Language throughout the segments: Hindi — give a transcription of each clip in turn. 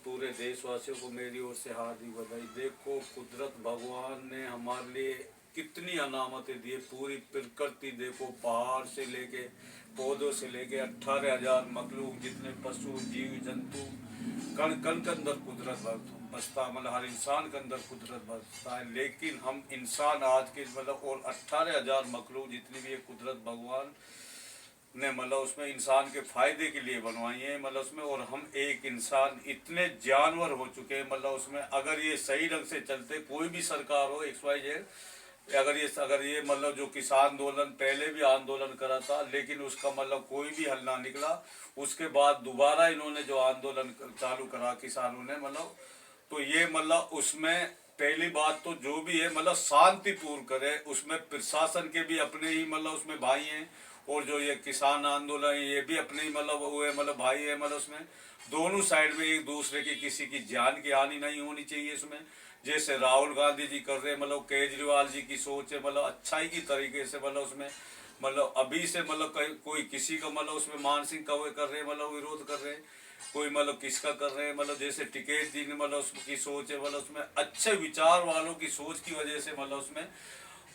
पूरे देशवासियों को मेरी ओर से हार्दिक बधाई। देखो कुदरत भगवान ने हमारे लिए कितनी अनामतें दी है। पूरी प्रकृति देखो, पहाड़ से लेके पौधों से लेके 18,000 मखलूक, जितने पशु जीव जंतु, कण कण के अंदर कुदरत बसता है। मतलब हर इंसान के अंदर कुदरत बसता है। लेकिन हम इंसान आज के मतलब और 18,000 मखलूक जितनी भी है कुदरत भगवान ने मतलब उसमें इंसान के फायदे के लिए बनवाई है। मतलब उसमें और हम एक इंसान इतने जानवर हो चुके हैं। मतलब उसमें अगर ये सही ढंग से चलते, कोई भी सरकार हो XYZ, अगर ये मतलब जो किसान आंदोलन पहले भी आंदोलन करा था, लेकिन उसका मतलब कोई भी हल ना निकला। उसके बाद दोबारा इन्होंने जो आंदोलन चालू करा किसानों ने, मतलब तो ये मतलब उसमें पहली बात तो जो भी है मतलब शांतिपूर्ण करे। उसमें प्रशासन के भी अपने ही मतलब उसमें भाई हैं, और जो ये किसान आंदोलन है ये भी अपने ही मतलब वो है, मतलब भाई है। मतलब उसमें दोनों साइड में एक दूसरे की किसी की जान की हानि नहीं होनी चाहिए इसमें। जैसे राहुल गांधी जी कर रहे, मतलब केजरीवाल जी की सोच है मतलब अच्छाई की तरीके से, मतलब उसमें मतलब अभी से मतलब कोई किसी का मतलब उसमें मानसिक कवे कर रहे, मतलब विरोध कर रहे, कोई मतलब किसका कर रहे हैं। मतलब जैसे टिकैत जी ने मतलब उसकी सोच है, मतलब उसमें अच्छे विचार वालों की सोच की वजह से मतलब उसमें।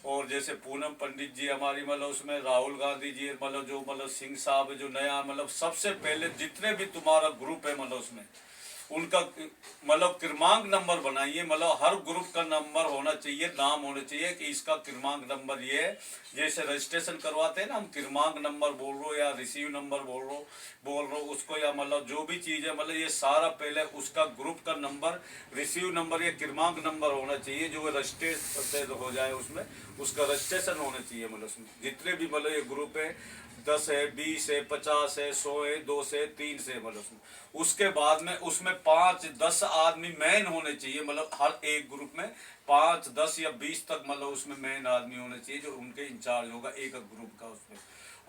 और जैसे पूनम पंडित जी हमारी मतलब उसमें, राहुल गांधी जी मतलब जो मतलब सिंह साहब है जो नया मतलब सबसे पहले जितने भी तुम्हारा ग्रुप है मतलब उसमें उनका मतलब क्रमांक नंबर बनाइए। मतलब हर ग्रुप का नंबर होना चाहिए, नाम होना चाहिए कि इसका क्रमांक नंबर ये है। जैसे रजिस्ट्रेशन करवाते हैं ना हम, क्रमांक नंबर बोल रहे हो या रिसीव नंबर बोल रहे हो उसको, या मतलब जो भी चीज़ है मतलब ये सारा पहले उसका ग्रुप का नंबर, रिसीव नंबर या क्रमांक नंबर होना चाहिए जो रजिस्ट्रेशन हो जाए उसमें, उसका रजिस्ट्रेशन होना चाहिए। मतलब उसमें जितने भी मतलब ये ग्रुप है, 10 है, 20 है, 50 है, 100 है, 2 से 3 से मतलब उसमें। उसके बाद में उसमें 5-10 आदमी मैन होने चाहिए। मतलब हर एक ग्रुप में 5-10 या 20 तक मतलब उसमें मैन आदमी होने चाहिए जो उनके इंचार्ज होगा एक ग्रुप का उसमें।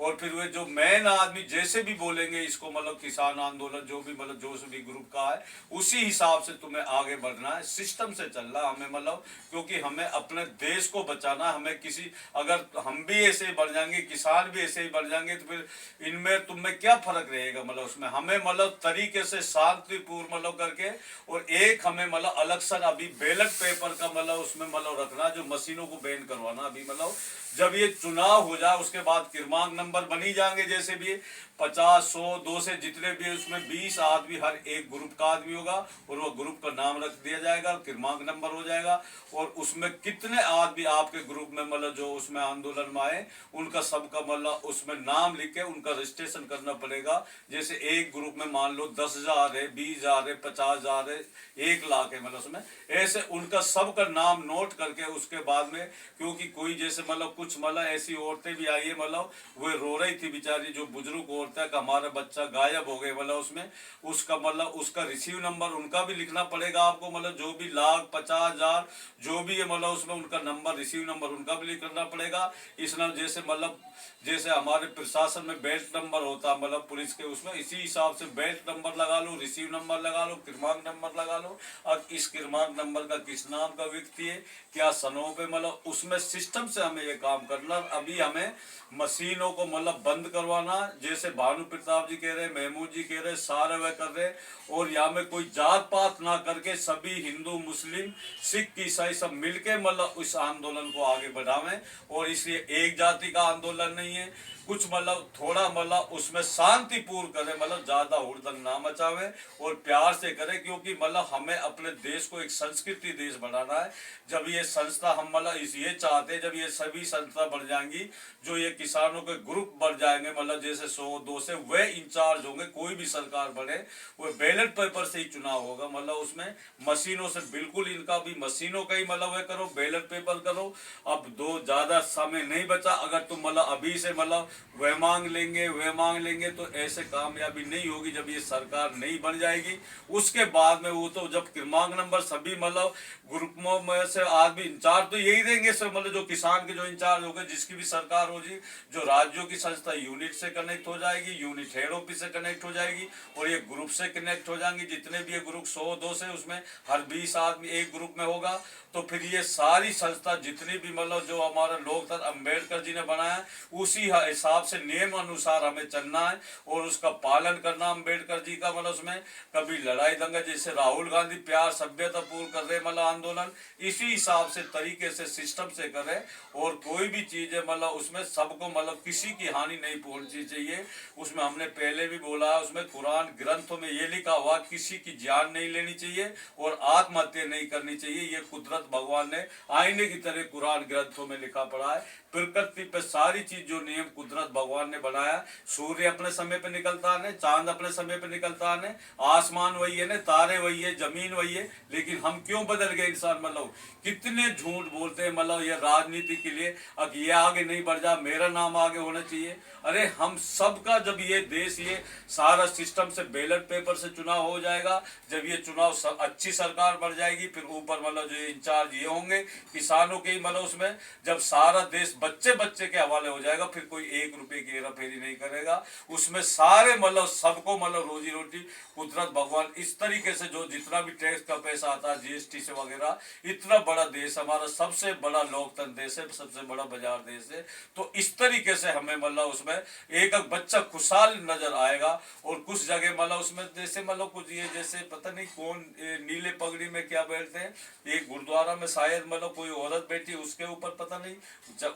और फिर वे जो मैन आदमी जैसे भी बोलेंगे इसको, मतलब किसान आंदोलन जो भी मतलब जो भी ग्रुप का है, उसी हिसाब से तुम्हें आगे बढ़ना है। सिस्टम से चलना हमें, मतलब क्योंकि हमें अपने देश को बचाना। हमें किसी, अगर हम भी ऐसे ही बढ़ जाएंगे, किसान भी ऐसे ही बढ़ जाएंगे, तो फिर इनमें तुम में क्या फर्क रहेगा। मतलब उसमें हमें मतलब तरीके से शांतिपूर्ण मतलब करके, और एक हमें मतलब इलेक्शन अभी बैलेट पेपर का मतलब उसमें मतलब रखना, जो मशीनों को बैन करवाना अभी। मतलब जब ये चुनाव हो जाए उसके बाद क्रमांक नंबर बनी जाएंगे, जैसे भी 50, 100, 2 से जितने भी उसमें 20 आदमी हर एक ग्रुप का आदमी होगा, और वो ग्रुप का नाम रख दिया जाएगा, क्रमांक नंबर हो जाएगा। और उसमें कितने आदमी आपके ग्रुप में मतलब जो उसमें आंदोलन में आए, उनका सबका मतलब उसमें नाम लिख के उनका रजिस्ट्रेशन करना पड़ेगा। जैसे एक ग्रुप में मान लो 10,000 है, 20,000 है, 50,000 है, 1 लाख है, मतलब उसमें ऐसे उनका सबका नाम नोट करके उसके बाद में, क्योंकि कोई जैसे मतलब कुछ मतलब ऐसी औरतें भी आई है, मतलब वो रो रही थी बेचारी, जो बुजुर्ग औरतें का हमारा बच्चा गायब हो गए, मतलब उसमें उसका मतलब उसका रिसीव नंबर उनका भी लिखना पड़ेगा आपको। मतलब जो भी 1,50,000 जो भी है मतलब उसमें उनका नंबर, रिसीव नंबर उनका भी लिखना पड़ेगा। इस नाम जैसे मतलब जैसे हमारे प्रशासन में बेल्ट नंबर होता है मतलब पुलिस के उसमें, इसी हिसाब से बेल्ट नंबर लगा लो, रिसीव नंबर लगा लो, क्रमांक नंबर लगा लो। अब इस क्रमांक नंबर का किस नाम का व्यक्ति है, क्या सनों पे, मतलब उसमें सिस्टम से हमें ये काम करना। अभी हमें मशीनों को मतलब बंद करवाना, जैसे भानु प्रताप जी कह रहे, महमूद जी कह रहे, सारे वह कर रहे। और यहाँ में कोई जात पात ना करके सभी हिंदू मुस्लिम सिख ईसाई सब मिलके मतलब इस आंदोलन को आगे बढ़ावें। और इसलिए एक जाति का आंदोलन नहीं है, कुछ मतलब थोड़ा मतलब उसमें शांतिपूर्ण करें, मतलब ज्यादा हुड़दंग ना मचावे और प्यार से करें। क्योंकि मतलब हमें अपने देश को एक संस्कृति देश बनाना है। जब ये संस्था हम मतलब ये चाहते हैं, जब ये सभी संस्था बढ़ जाएंगी, जो ये किसानों के ग्रुप बढ़ जाएंगे, मतलब जैसे 100-2 से वे इंचार्ज होंगे, कोई भी सरकार बने वो बैलेट पेपर से ही चुनाव होगा। मतलब उसमें मशीनों से बिल्कुल, इनका भी मशीनों का ही मतलब वह करो, बैलेट पेपर करो। अब दो ज्यादा समय नहीं बचा, अगर तुम मतलब अभी से मतलब वह मांग लेंगे तो ऐसे कामयाबी नहीं होगी। जब ये सरकार नहीं बन जाएगी उसके बाद में, वो तो जब क्रमांक नंबर सभी मतलब ग्रुपों में से आदमी इंचार्ज तो यही देंगे सब, मतलब जो किसान के जो इंचार्ज होंगे, जिसकी भी सरकार होगी, जो राज्यों की संस्था यूनिट से कनेक्ट हो जाएगी, यूनिट हेड ऑफिस से कनेक्ट हो जाएगी, और ये ग्रुप से कनेक्ट हो जाएंगे। जितने भी ये ग्रुप 100-2 से उसमें हर 20 आदमी एक ग्रुप में होगा। तो फिर ये सारी संस्था जितनी भी मतलब जो हमारा लोकतंत्र अम्बेडकर जी ने बनाया, उसी हिसाब से नियम अनुसार हमें चलना है और उसका पालन करना। अम्बेडकर जी का मतलब उसमें कभी लड़ाई दंगा, जैसे राहुल गांधी प्यार सभ्यता पूर्ण कर रहे मतलब आंदोलन, इसी हिसाब से तरीके से सिस्टम से करे। और कोई भी चीज है मतलब उसमें सबको मतलब किसी की हानि नहीं पहुंचनी चाहिए। उसमें हमने पहले भी बोला है, उसमें कुरान ग्रंथों में ये लिखा हुआ किसी की जान नहीं लेनी चाहिए और आत्महत्या नहीं करनी चाहिए। ये कुदरत भगवान ने आईने की तरह कुरान ग्रंथों में लिखा पड़ा है। प्रकृति पे सारी चीज जो नियम कुदरत भगवान ने बनाया, सूर्य अपने समय पे निकलता है, चांद अपने समय पे निकलता है, आसमान वही है, तारे वही है, जमीन वही है, लेकिन हम क्यों बदल गए इंसान। मतलब कितने झूठ बोलते हैं मतलब ये राजनीति के लिए, अब ये आगे नहीं बढ़ जा, मेरा नाम आगे होना चाहिए। अरे हम सबका जब ये देश ये सारा सिस्टम से बैलेट पेपर से चुनाव हो जाएगा, जब ये चुनाव अच्छी सरकार बढ़ जाएगी, फिर ऊपर मतलब जो इंचार्ज ये होंगे किसानों के मतलब उसमें जब सारा देश बच्चे बच्चे के हवाले हो जाएगा, फिर कोई 1 रुपए की हेरा फेरी नहीं करेगा। उसमें सारे मतलब सबको मतलब रोजी रोटी कुदरत भगवान इस तरीके से जो जितना भी टैक्स का पैसा आता है जीएसटी से वगैरह, इतना बड़ा देश हमारा, सबसे बड़ा लोकतंत्र देश है, सबसे बड़ा बाजार देश है। तो इस तरीके से हमें मतलब उसमें एक एक बच्चा खुशहाल नजर आएगा। और कुछ जगह मतलब उसमें जैसे मतलब कुछ ये जैसे पता नहीं कौन नीले पगड़ी में क्या बैठते हैं, एक गुरुद्वारा में शायद मतलब कोई औरत बैठी, उसके ऊपर पता नहीं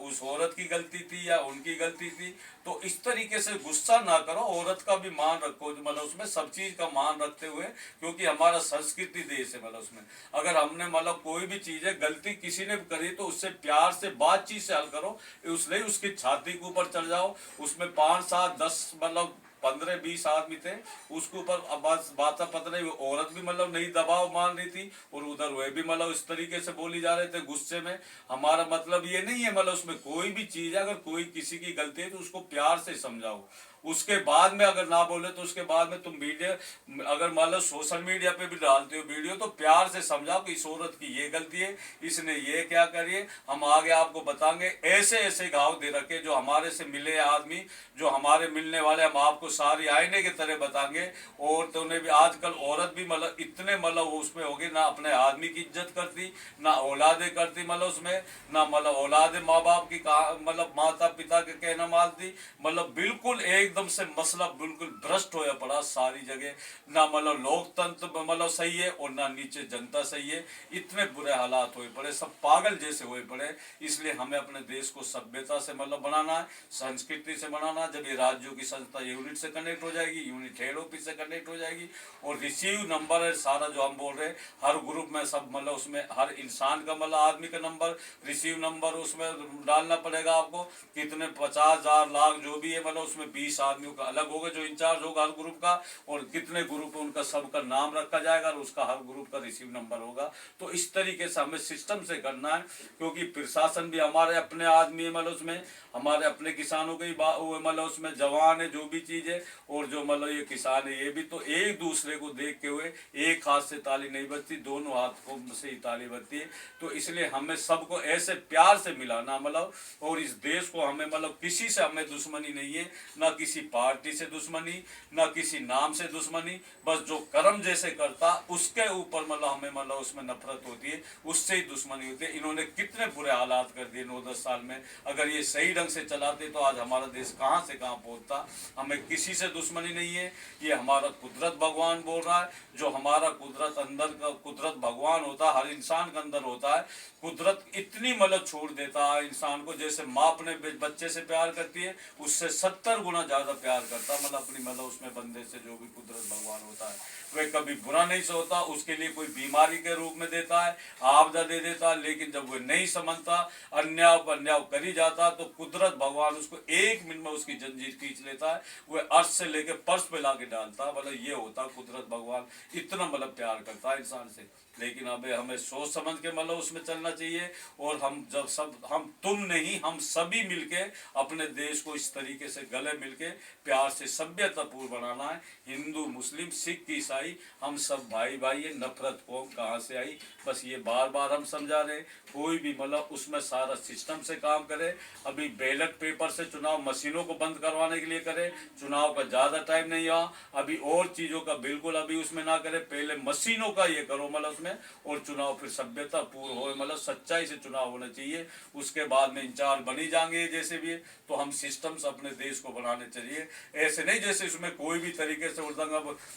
उस औरत की गलती थी या उनकी गलती थी। तो इस तरीके से गुस्सा ना करो, औरत का भी मान रखो मतलब उसमें सब चीज का मान रखते हुए, क्योंकि हमारा संस्कृति देश है। मतलब उसमें अगर हमने मतलब कोई भी चीज है गलती किसी ने करी तो उससे प्यार से बातचीत से हल करो, उसने उसकी छाती के ऊपर चढ़ जाओ। उसमें 5 7 10 मतलब 15 20 आदमी थे, उसके ऊपर बात पता नहीं औरत भी मतलब नहीं दबाव मान रही थी और उधर वह भी मतलब इस तरीके से बोली जा रहे थे गुस्से में। हमारा मतलब ये नहीं है मतलब उसमें कोई भी चीज है, अगर कोई किसी की गलती है तो उसको प्यार से समझाओ। उसके बाद में अगर ना बोले तो उसके बाद में तुम वीडियो अगर मान लो सोशल मीडिया पे भी डालते हो वीडियो, तो प्यार से समझाओ कि इस औरत की ये गलती है, इसने ये क्या करिए, हम आगे आपको बताएंगे। ऐसे ऐसे घाव दे रखे जो हमारे से मिले आदमी, जो हमारे मिलने वाले, हम आपको सारी आईने की तरह बताएंगे। और तो उन्हें भी आजकल औरत भी मतलब इतने मतलब उसमें होगी ना, अपने आदमी की इज्जत करती ना औलादे करती, मतलब उसमें ना मतलब औलादे माँ बाप की मतलब माता पिता के कहना मानती। मतलब बिल्कुल एकदम से मसला बिल्कुल भ्रष्ट होया पड़ा सारी जगह, ना मतलब लोकतंत्र मतलब सही है और ना नीचे जनता सही है। इतने बुरे हालात हुए पड़े, सब पागल जैसे हुए पड़े। इसलिए हमें अपने देश को सभ्यता से मतलब बनाना है, संस्कृति से बनाना। जब ये राज्यों की संस्था यूनिट से कनेक्ट हो जाएगी, यूनिट हेड ऑफिस से कनेक्ट हो जाएगी, और रिसीव नंबर है सारा जो हम बोल रहे हैं हर ग्रुप में सब मतलब उसमें हर इंसान का मतलब आदमी का नंबर, रिसीव नंबर उसमें डालना पड़ेगा आपको। कितने 50,000 लाख जो भी है मतलब उसमें 20 आदमियों का अलग होगा जो इंचार्ज होगा हर ग्रुप का, और कितने ग्रुप है उनका सबका नाम रखा जाएगा और उसका हर ग्रुप का रिसीव नंबर होगा। तो इस तरीके से हमें सिस्टम से करना है, क्योंकि प्रशासन भी हमारे अपने आदमी है मतलब उसमें हमारे अपने किसानों के ही मतलब उसमें जवान है जो भी चीज है। और जो मतलब ये किसान है ये भी तो एक दूसरे को देखते हुए, एक हाथ से ताली नहीं बजती, दोनों हाथों से ही ताली बजती है। तो इसलिए हमें सबको ऐसे प्यार से मिलाना मतलब, और इस देश को हमें मतलब किसी से हमें दुश्मनी नहीं है, ना किसी पार्टी से दुश्मनी, ना किसी नाम से दुश्मनी। बस जो कर्म जैसे करता उसके ऊपर मतलब हमें मतलब उसमें नफरत होती है, उससे ही दुश्मनी होती है। इन्होंने कितने बुरे हालात कर दिए 9-10 साल में। अगर ये सही ढंग से चलाते तो आज हमारा देश कहाँ से कहाँ पहुंचता। हमें किसी से दुश्मनी नहीं है, ये हमारा कुदरत भगवान बोल रहा है। जो हमारा कुदरत अंदर का कुदरत भगवान होता है, हर इंसान के अंदर होता है। कुदरत इतनी मतलब छोड़ देता है इंसान को, जैसे माँ अपने बच्चे से प्यार करती है उससे 70 गुना ज्यादा प्यार करता है मतलब अपनी मतलब उसमें बंदे से। जो भी कुदरत भगवान होता है वह कभी बुरा नहीं सोता, उसके लिए कोई बीमारी के रूप में देता है, आपदा दे देता है, लेकिन जब वह नहीं समझता, अन्याय पर अन्याय करी जाता, तो कुदरत भगवान उसको 1 मिनट में उसकी जंजीर खींच लेता है, वह अर्श से लेकर पर्श पे ला के डालता है। मतलब ये होता है कुदरत भगवान, इतना मतलब प्यार करता है इंसान से। लेकिन अब हमें सोच समझ के मतलब उसमें चलना चाहिए। और हम जब सब हम तुम नहीं हम सभी मिलके अपने देश को इस तरीके से गले मिलके प्यार से सभ्यतापूर्ण बनाना है। हिंदू मुस्लिम सिख ईसाई आई, हम सब भाई भाई है, नफरत कौन कहाँ से आई, बस ये बार बार हम समझा रहे। कोई भी मतलब उसमें सारा सिस्टम से काम करे। अभी बैलेट पेपर से चुनाव मशीनों को बंद करवाने के लिए करे, चुनाव का ज़्यादा टाइम नहीं हुआ, अभी और चीज़ों का बिल्कुल अभी उसमें ना करे, पहले मशीनों का ये करो मतलब उसमें, और चुनाव फिर सभ्यता पूर्ण हो, मतलब सच्चाई से चुनाव होना चाहिए। उसके बाद में इंचार्ज बनी जाएंगे जैसे भी, तो हम सिस्टम्स अपने देश को बनाने चाहिए। ऐसे नहीं जैसे उसमें कोई भी तरीके से उड़दंग।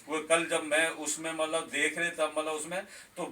वो कल जब मैं उसमें मतलब देख रहे तब मतलब उसमें तो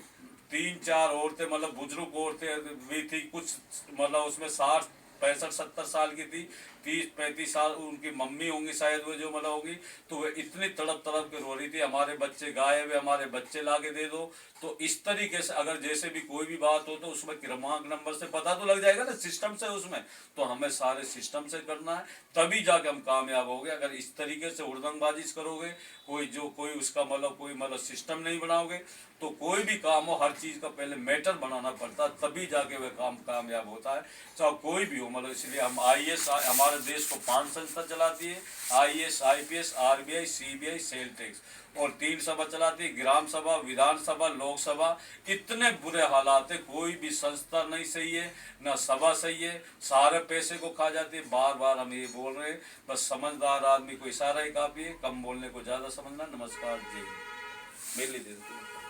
3-4 औरतें मतलब बुजुर्ग औरतें भी थी, कुछ मतलब उसमें 60-65-70 साल की थी, 30-35 साल उनकी मम्मी होंगी शायद वो जो मतलब होगी, तो वे इतनी तड़प तड़प के रो रही थी, हमारे बच्चे गायब है, हमारे बच्चे ला के दे दो। तो इस तरीके से अगर जैसे भी कोई भी बात हो तो उसमें क्रमांक नंबर से पता तो लग जाएगा ना, सिस्टम से उसमें, तो हमें सारे सिस्टम से करना है, तभी जाके हम कामयाब होंगे। अगर इस तरीके से उड़दंगबाजी करोगे, कोई उसका मतलब कोई मतलब सिस्टम नहीं बनाओगे, तो कोई भी काम हो हर चीज़ का पहले मैटर बनाना पड़ता है, तभी जाके वह काम कामयाब होता है, चाहे कोई भी हो। मतलब इसलिए हम IAS, हमारे देश को 5 संस्था चलाती है, IAS, IPS, RBI, CBI, sale tax, और 3 सभा चलाती है, ग्राम सभा, विधानसभा, लोकसभा। इतने बुरे हालात है, कोई भी संस्था नहीं सही है, ना सभा सही है, सारे पैसे को खा जाती है। बार बार हम ये बोल रहे हैं, बस समझदार आदमी को इशारा ही काफ़ी है, कम बोलने को ज़्यादा समझना। नमस्कार जी, मेरे लिए दे दो।